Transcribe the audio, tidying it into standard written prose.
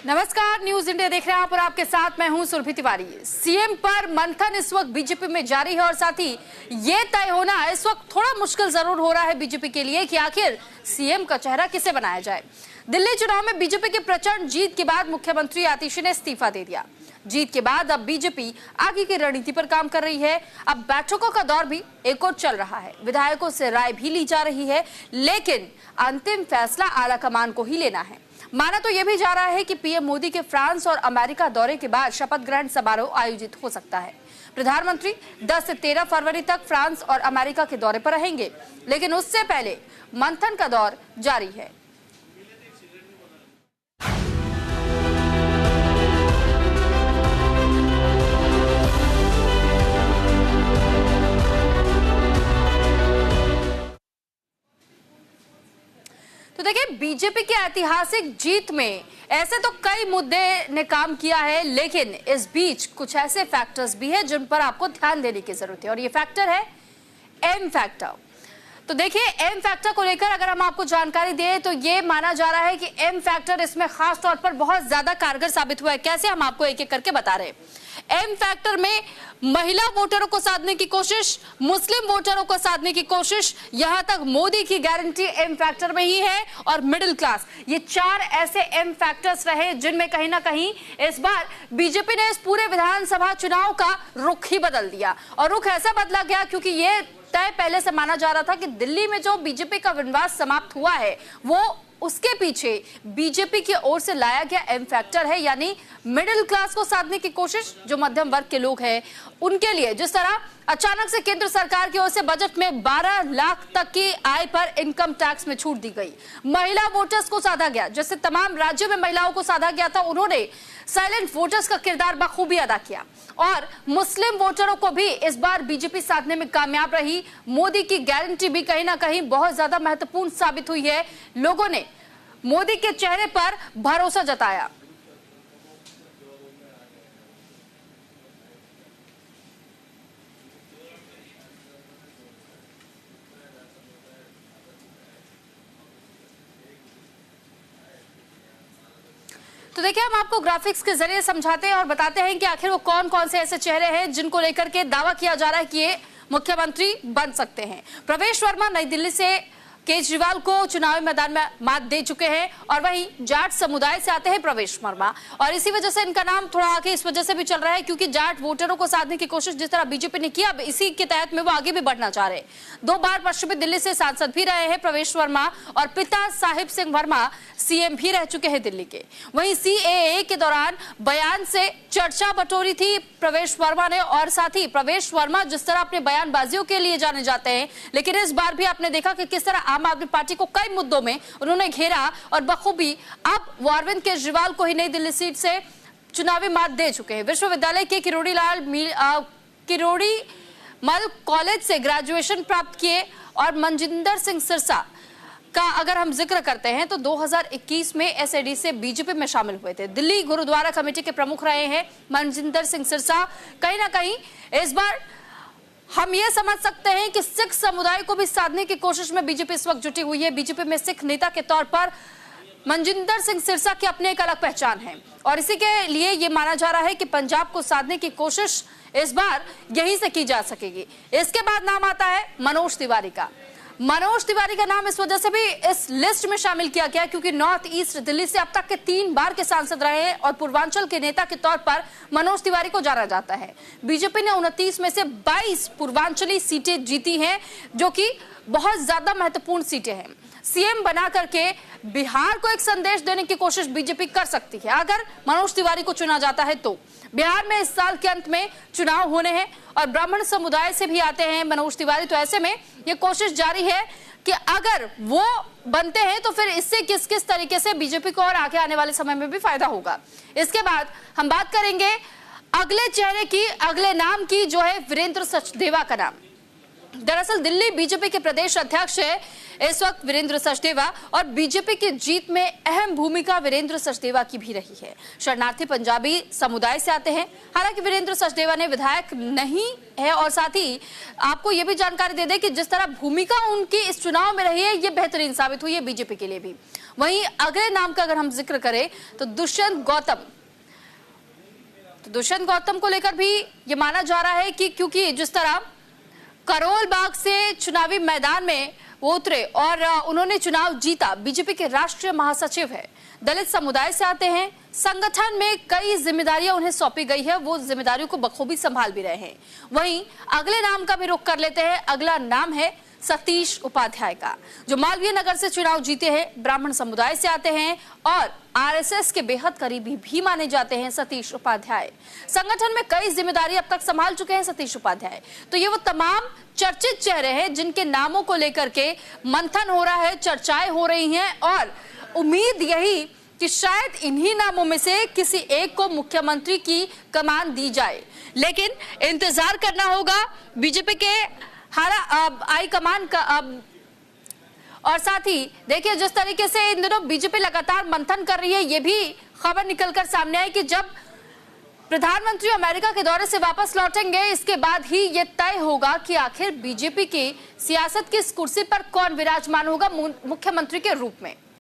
नमस्कार, news India देख रहे हैं आप और आपके साथ मैं हूं सुरभि तिवारी। सीएम पर मंथन इस वक्त बीजेपी में जारी है और साथ ही ये तय होना इस वक्त थोड़ा मुश्किल जरूर हो रहा है बीजेपी के लिए कि आखिर सीएम का चेहरा किसे बनाया जाए। दिल्ली चुनाव में बीजेपी की प्रचंड जीत के बाद मुख्यमंत्री आतिशी ने इस्तीफा दे दिया। जीत के बाद अब बीजेपी आगे की रणनीति पर काम कर रही है। अब बैठकों का दौर भी एक और चल रहा है, विधायकों से राय भी ली जा रही है, लेकिन अंतिम फैसला आलाकमान को ही लेना है। माना तो यह भी जा रहा है कि पीएम मोदी के फ्रांस और अमेरिका दौरे के बाद शपथ ग्रहण समारोह आयोजित हो सकता है। प्रधानमंत्री 10 से 13 फरवरी तक फ्रांस और अमेरिका के दौरे पर रहेंगे, लेकिन उससे पहले मंथन का दौर जारी है। तो देखिए, बीजेपी की ऐतिहासिक जीत में ऐसे तो कई मुद्दे ने काम किया है, लेकिन इस बीच कुछ ऐसे फैक्टर्स भी हैं जिन पर आपको ध्यान देने की जरूरत है और ये फैक्टर है एम फैक्टर। तो देखिए, एम फैक्टर को लेकर अगर हम आपको जानकारी दें तो ये माना जा रहा है कि एम फैक्टर इसमें खास तौर पर बहुत ज्यादा कारगर साबित हुआ है। कैसे, हम आपको एक एक करके बता रहे हैं। एम फैक्टर में महिला वोटरों को साधने की कोशिश, मुस्लिम वोटरों को साधने की कोशिश, यहां तक मोदी की गारंटी एम फैक्टर में ही है, और मिडिल क्लास, ये 4 ऐसे एम फैक्टर्स रहे जिनमें कहीं ना कहीं इस बार बीजेपी ने इस पूरे विधानसभा चुनाव का रुख ही बदल दिया। और रुख ऐसा बदला गया क्योंकि ये तय पहले से माना जा रहा था कि दिल्ली में जो बीजेपी का विश्वास समाप्त हुआ है वो उसके पीछे बीजेपी की ओर से लाया गया एम फैक्टर है, यानी मिडिल क्लास को साधने की कोशिश। जो मध्यम वर्ग के लोग हैं उनके लिए जिस तरह अचानक से केंद्र सरकार की ओर से बजट में 12 लाख तक की आय पर इनकम टैक्स में छूट दी गई, महिला वोटर्स को साधा गया, जैसे तमाम राज्यों में महिलाओं को साधा गया था, उन्होंने साइलेंट वोटर्स का किरदार बखूबी अदा किया। और मुस्लिम वोटरों को भी इस बार बीजेपी साधने में कामयाब रही। मोदी की गारंटी भी कहीं ना कहीं बहुत ज्यादा महत्वपूर्ण साबित हुई है। लोगों ने मोदी के चेहरे पर भरोसा जताया। तो देखिए, हम आपको ग्राफिक्स के जरिए समझाते हैं और बताते हैं कि आखिर वो कौन कौन से ऐसे चेहरे हैं जिनको लेकर के दावा किया जा रहा है कि ये मुख्यमंत्री बन सकते हैं। प्रवेश वर्मा नई दिल्ली से केजरीवाल को चुनावी मैदान में मात दे चुके हैं, और वहीं जाट समुदाय से आते हैं प्रवेश वर्मा, और इसी वजह से इनका नाम थोड़ा आगे इस वजह से भी चल रहा है क्योंकि जाट वोटरों को साधने की कोशिश जिस तरह बीजेपी ने किया, इसी के तहत में वो आगे भी बढ़ना चाह रहे हैं। 2 बार पश्चिमी दिल्ली से सांसद भी रहे हैं प्रवेश वर्मा, और पिता साहिब सिंह वर्मा सीएम भी रह चुके हैं दिल्ली के। वहीं सीएए के दौरान बयान से चर्चा बटोरी थी प्रवेश वर्मा ने, और साथ ही प्रवेश वर्मा जिस तरह अपने बयानबाजियों के लिए जाने जाते हैं, लेकिन इस बार भी आपने देखा कि किस तरह आम आदमी पार्टी को कई मुद्दों में उन्होंने घेरा और बखूबी अब वो अरविंद केजरीवाल को ही नई दिल्ली सीट से चुनावी मात दे चुके हैं। विश्वविद्यालय के किरोड़ी मल कॉलेज से ग्रेजुएशन प्राप्त किए, और मनजिंदर सिंह सिरसा का अगर हम जिक्र करते हैं तो 2021 में एसएडी से बीजेपी में शामिल हुए थे। दिल्ली गुरुद्वारा कमेटी के प्रमुख रहे हैं मनजिंदर सिंह सिरसा। कहीं ना कहीं इस बार हम ये समझ सकते हैं कि सिख समुदाय को भी साधने की कोशिश में बीजेपी इस वक्त जुटी हुई है। बीजेपी में सिख नेता के तौर पर मनजिंदर सिंह सिरसा की अपनी एक अलग पहचान है, और इसी के लिए ये माना जा रहा है कि पंजाब को साधने की कोशिश इस बार यहीं से की जा सकेगी। इसके बाद नाम आता है मनोज तिवारी का। मनोज तिवारी का नाम इस वजह से भी इस लिस्ट में शामिल किया गया क्योंकि नॉर्थ ईस्ट दिल्ली से अब तक के 3 बार के सांसद रहे हैं, और पूर्वांचल के नेता के तौर पर मनोज तिवारी को जाना जाता है। बीजेपी ने 29 में से 22 पूर्वांचली सीटें जीती हैं, जो कि बहुत ज्यादा महत्वपूर्ण सीटें हैं। सीएम बना करके बिहार को एक संदेश देने की कोशिश बीजेपी कर सकती है अगर मनोज तिवारी को चुना जाता है तो। बिहार में इस साल के अंत में चुनाव होने हैं और ब्राह्मण समुदाय से भी आते हैं मनोज तिवारी, तो ऐसे में ये कोशिश जारी है कि अगर वो बनते हैं तो फिर इससे किस किस तरीके से बीजेपी को और आगे आने वाले समय में भी फायदा होगा। इसके बाद हम बात करेंगे अगले चेहरे की, अगले नाम की, जो है वीरेंद्र सचदेवा का नाम। दरअसल दिल्ली बीजेपी के प्रदेश अध्यक्ष है इस वक्त वीरेंद्र सचदेवा, और बीजेपी की जीत में अहम भूमिका वीरेंद्र सचदेवा की भी रही है। शरणार्थी पंजाबी समुदाय से आते हैं। हालांकि वीरेंद्र सचदेवा ने विधायक नहीं है, और साथ ही आपको यह भी जानकारी दे दें कि जिस तरह भूमिका उनकी इस चुनाव में रही है, ये बेहतरीन साबित हुई है बीजेपी के लिए भी। वहीं अगले नाम का अगर हम जिक्र करें तो दुष्यंत गौतम को लेकर भी ये माना जा रहा है कि क्योंकि जिस तरह करोल बाग से चुनावी मैदान में वो उतरे और उन्होंने चुनाव जीता, बीजेपी के राष्ट्रीय महासचिव है, दलित समुदाय से आते हैं, संगठन में कई जिम्मेदारियां उन्हें सौंपी गई है, वो जिम्मेदारियों को बखूबी संभाल भी रहे हैं। वहीं अगले नाम का भी रुख कर लेते हैं। अगला नाम है सतीश उपाध्याय का, जो मालवीय नगर से चुनाव जीते हैं, ब्राह्मण समुदाय से आते हैं और आरएसएस के बेहद करीबी भी माने जाते हैं सतीश उपाध्याय। संगठन में कई जिम्मेदारी अब तक संभाल चुके हैं सतीश उपाध्याय। तो ये वो तमाम चर्चित चेहरे हैं जिनके नामों को लेकर के मंथन हो रहा है, चर्चाएं हो रही हैं और उम्मीद यही कि शायद इन्हीं नामों में से किसी एक को मुख्यमंत्री की कमान दी जाए। लेकिन इंतजार करना होगा बीजेपी के हाईकमान का। और साथ ही देखिए जिस तरीके से इन दिनों बीजेपी लगातार मंथन कर रही है, ये भी खबर निकलकर सामने आई कि जब प्रधानमंत्री अमेरिका के दौरे से वापस लौटेंगे, इसके बाद ही ये तय होगा कि आखिर बीजेपी की सियासत की इस कुर्सी पर कौन विराजमान होगा मुख्यमंत्री के रूप में।